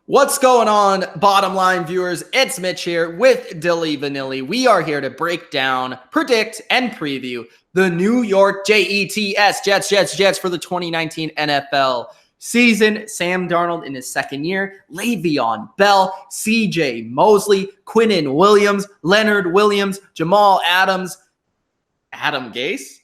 What's going on, bottom line viewers? It's Mitch here with Dylan. We are here to break down, predict, and preview the New York Jets for the 2019 NFL season. Sam Darnold in his second year, Le'Veon Bell, CJ Mosley, Quinnen Williams, Leonard Williams, Jamal Adams, Adam Gase.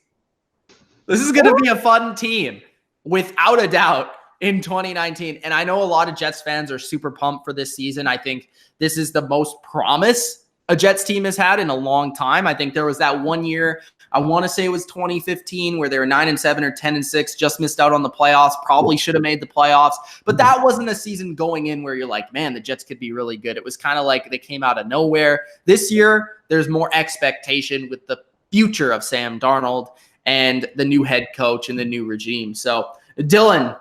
This is going to be a fun team, without a doubt, in 2019. And I know a lot of Jets fans are super pumped for this season. I think this is the most promise a Jets team has had in a long time. I think there was that 1 year, I want to say it was 2015, where they were 9-7 or 10-6, just missed out on the playoffs, probably should have made the playoffs. But that wasn't a season going in where you're like, man, the Jets could be really good. It was kind of like they came out of nowhere. This year, there's more expectation with the future of Sam Darnold and the new head coach and the new regime. So, Dylan,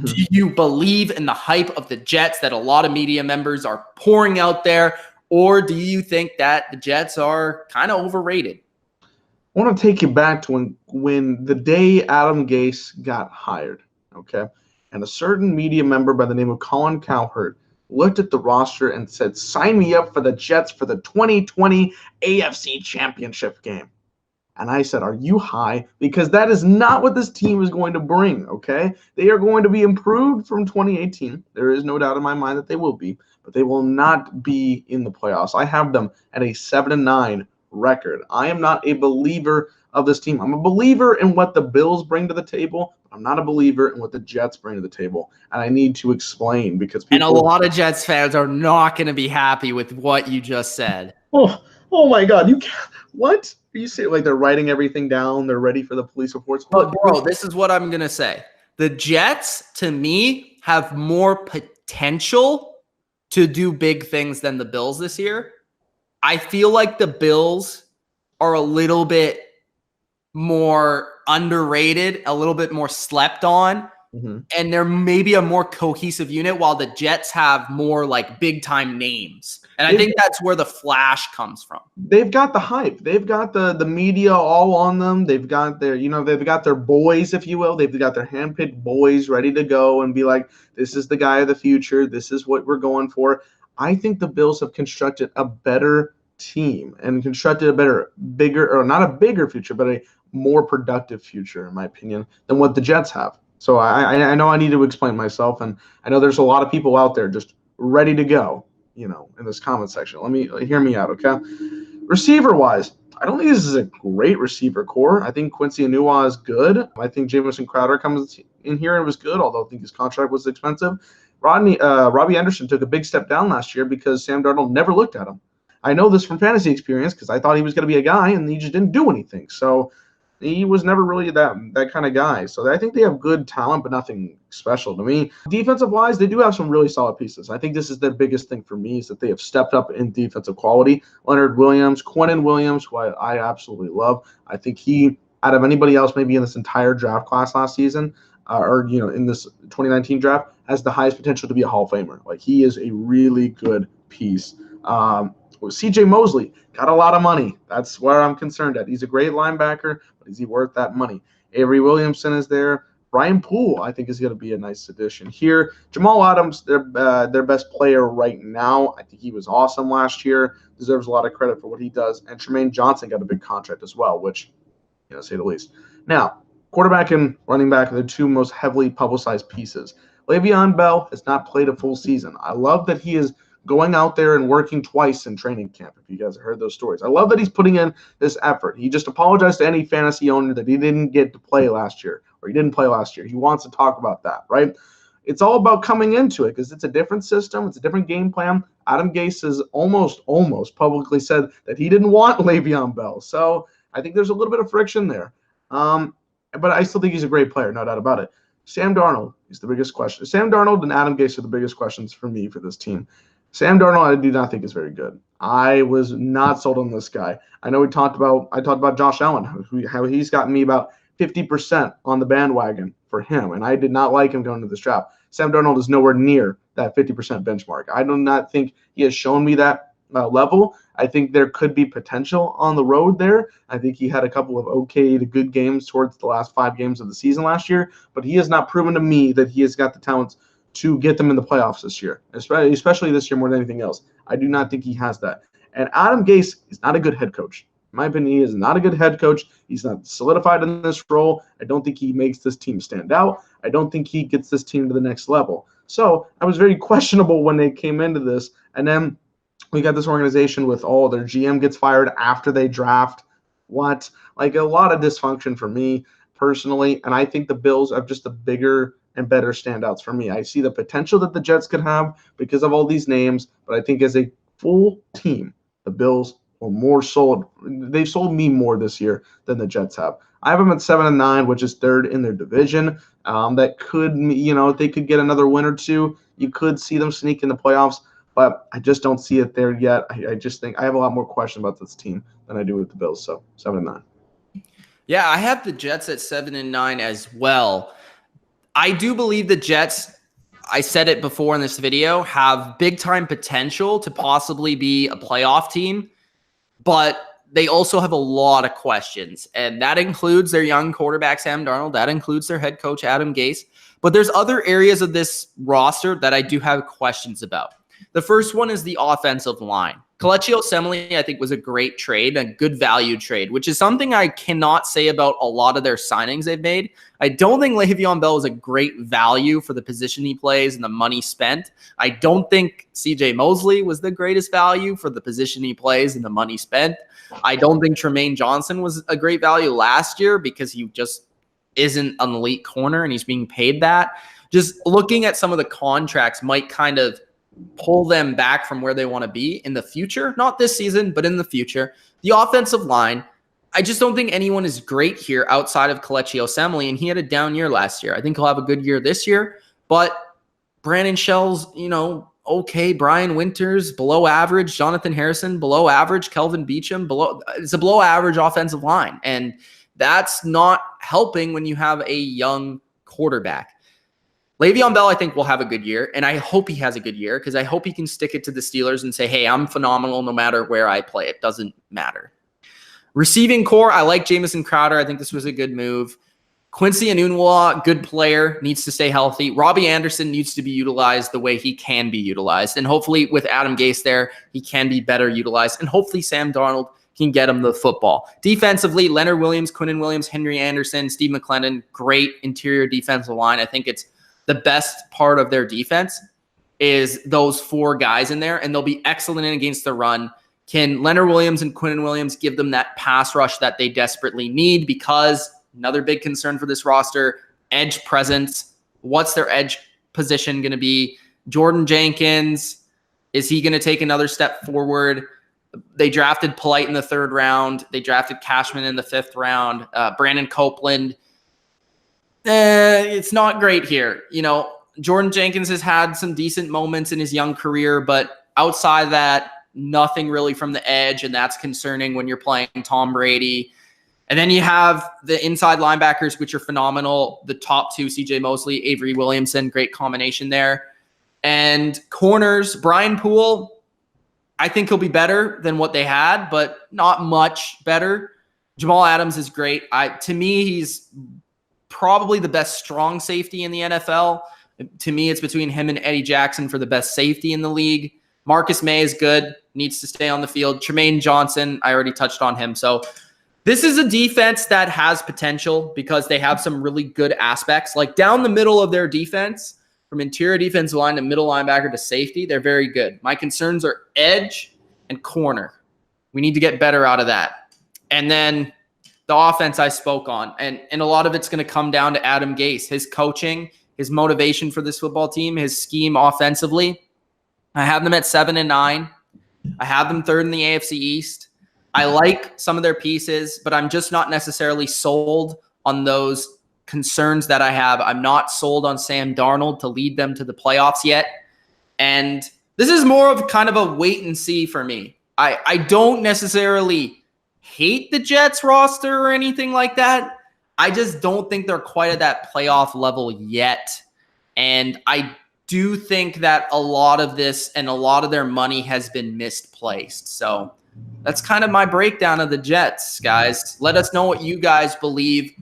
do you believe in the hype of the Jets that a lot of media members are pouring out there, or do you think that the Jets are kind of overrated? I want to take you back to when the day Adam Gase got hired, okay? And a certain media member by the name of Colin Cowherd looked at the roster and said, sign me up for the Jets for the 2020 AFC Championship game. And I said, are you high? Because that is not what this team is going to bring, okay? They are going to be improved from 2018. There is no doubt in my mind that they will be, but they will not be in the playoffs. I have them at a 7-9 record. I am not a believer of this team. I'm a believer in what the Bills bring to the table. I'm not a believer in what the Jets bring to the table. And I need to explain because people... And a lot of Jets fans are not going to be happy with what you just said. Oh my God. You can't... What? You say like they're writing everything down. They're ready for the police reports. But bro, this is what I'm going to say. The Jets, to me, have more potential to do big things than the Bills this year. I feel like the Bills are a little bit more underrated, a little bit more slept on. And they're maybe a more cohesive unit, while the Jets have more like big time names. And I think that's where the flash comes from. They've got the hype. They've got the media all on them. They've got their, they've got their boys, if you will. They've got their handpicked boys ready to go and be like, this is the guy of the future. This is what we're going for. I think the Bills have constructed a better team and constructed a better, bigger, or not a bigger future, but a more productive future, in my opinion, than what the Jets have. So I know I need to explain myself, and I know there's a lot of people out there just ready to go, in this comment section. Hear me out, okay? Receiver-wise, I don't think this is a great receiver core. I think Quincy Enunwa is good. I think Jamison Crowder comes in here and was good, although I think his contract was expensive. Robbie Anderson took a big step down last year because Sam Darnold never looked at him. I know this from fantasy experience because I thought he was going to be a guy, and he just didn't do anything. So he was never really that kind of guy. So I think they have good talent, but nothing special to me. Defensive-wise, they do have some really solid pieces. I think this is their biggest thing for me, is that they have stepped up in defensive quality. Leonard Williams, Quinnen Williams, who I absolutely love. I think he, out of anybody else maybe in this entire draft class last season, or in this 2019 draft, has the highest potential to be a Hall of Famer. Like, he is a really good piece. CJ Mosley got a lot of money. That's where I'm concerned at. He's a great linebacker, but is he worth that money? Avery Williamson is there. Brian Poole, I think, is going to be a nice addition here. Jamal Adams, their best player right now. I think he was awesome last year. Deserves a lot of credit for what he does. And Tremaine Johnson got a big contract as well, which, say the least. Now, quarterback and running back are the two most heavily publicized pieces. Le'Veon Bell has not played a full season. I love that he is going out there and working twice in training camp, if you guys have heard those stories. I love that he's putting in this effort. He just apologized to any fantasy owner that he didn't get to play last year, or he didn't play last year. He wants to talk about that, right? It's all about coming into it because it's a different system. It's a different game plan. Adam Gase has almost publicly said that he didn't want Le'Veon Bell. So I think there's a little bit of friction there. But I still think he's a great player, no doubt about it. Sam Darnold is the biggest question. Sam Darnold and Adam Gase are the biggest questions for me for this team. Sam Darnold, I do not think is very good. I was not sold on this guy. I know I talked about Josh Allen, how he's gotten me about 50% on the bandwagon for him, and I did not like him going into this draft. Sam Darnold is nowhere near that 50% benchmark. I do not think he has shown me that level. I think there could be potential on the road there. I think he had a couple of okay to good games towards the last 5 games of the season last year, but he has not proven to me that he has got the talents to get them in the playoffs this year, especially this year more than anything else. I do not think he has that. And Adam Gase is not a good head coach. In my opinion, he is not a good head coach. He's not solidified in this role. I don't think he makes this team stand out. I don't think he gets this team to the next level. So I was very questionable when they came into this. And then we got this organization with their GM gets fired after they draft. What? Like a lot of dysfunction for me personally. And I think the Bills are just the bigger and better standouts for me. I see the potential that the Jets could have because of all these names. But I think as a full team, the Bills are more sold. They've sold me more this year than the Jets have. I have them at 7-9, which is third in their division. That could, if they could get another win or two, you could see them sneak in the playoffs. But I just don't see it there yet. I just think I have a lot more questions about this team than I do with the Bills. So 7-9. Yeah, I have the Jets at 7-9 as well. I do believe the Jets, I said it before in this video, have big time potential to possibly be a playoff team, but they also have a lot of questions, and that includes their young quarterback, Sam Darnold. That includes their head coach, Adam Gase. But there's other areas of this roster that I do have questions about. The first one is the offensive line. Kelechi Osemele, I think, was a great trade, a good value trade, which is something I cannot say about a lot of their signings they've made. I don't think Le'Veon Bell was a great value for the position he plays and the money spent. I don't think CJ Mosley was the greatest value for the position he plays and the money spent. I don't think Tremaine Johnson was a great value last year because he just isn't an elite corner and he's being paid that. Just looking at some of the contracts might kind of pull them back from where they want to be in the future. Not this season, but in the future. The offensive line, I just don't think anyone is great here outside of Kelechi Osemele, and he had a down year last year. I think he'll have a good year this year, but Brandon Shell's, okay. Brian Winters, below average. Jonathan Harrison, below average. Kelvin Beachum, it's a below average offensive line, and that's not helping when you have a young quarterback. Le'Veon Bell, I think, will have a good year, and I hope he has a good year because I hope he can stick it to the Steelers and say, hey, I'm phenomenal no matter where I play. It doesn't matter. Receiving core, I like Jamison Crowder. I think this was a good move. Quincy Enunwa, good player, needs to stay healthy. Robbie Anderson needs to be utilized the way he can be utilized, and hopefully with Adam Gase there, he can be better utilized, and hopefully Sam Darnold can get him the football. Defensively, Leonard Williams, Quinnen Williams, Henry Anderson, Steve McClendon, great interior defensive line. I think it's the best part of their defense is those four guys in there, and they'll be excellent in against the run. Can Leonard Williams and Quinnen Williams give them that pass rush that they desperately need? Because another big concern for this roster, edge presence. What's their edge position going to be? Jordan Jenkins, is he going to take another step forward? They drafted Polite in the 3rd round. They drafted Cashman in the 5th round. Brandon Copeland. It's not great here. Jordan Jenkins has had some decent moments in his young career, but outside that, nothing really from the edge, and that's concerning when you're playing Tom Brady. And then you have the inside linebackers, which are phenomenal. The top two, CJ Mosley, Avery Williamson, great combination there. And corners, Brian Poole, I think he'll be better than what they had, but not much better. Jamal Adams is great. To me, he's probably the best strong safety in the NFL. To me, it's between him and Eddie Jackson for the best safety in the league. Marcus May is good, needs to stay on the field. Tremaine Johnson, I already touched on him. So this is a defense that has potential because they have some really good aspects. Like down the middle of their defense, from interior defensive line to middle linebacker to safety, they're very good. My concerns are edge and corner. We need to get better out of that. And then the offense I spoke on. And a lot of it's going to come down to Adam Gase, his coaching, his motivation for this football team, his scheme offensively. I have them at 7-9. I have them 3rd in the AFC East. I like some of their pieces, but I'm just not necessarily sold on those concerns that I have. I'm not sold on Sam Darnold to lead them to the playoffs yet. And this is more of kind of a wait and see for me. I don't necessarily hate the Jets roster or anything like that. I just don't think they're quite at that playoff level yet. And I do think that a lot of this and a lot of their money has been misplaced. So that's kind of my breakdown of the Jets, guys. Let us know what you guys believe.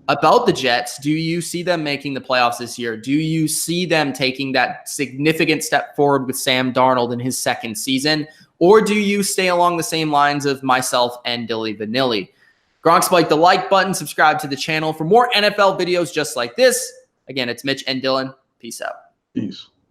About the Jets, do you see them making the playoffs this year? Do you see them taking that significant step forward with Sam Darnold in his second season? Or do you stay along the same lines of myself and Dilly Vanilli? Gronk spike the like button, subscribe to the channel for more NFL videos just like this. Again, it's Mitch and Dylan. Peace out. Peace.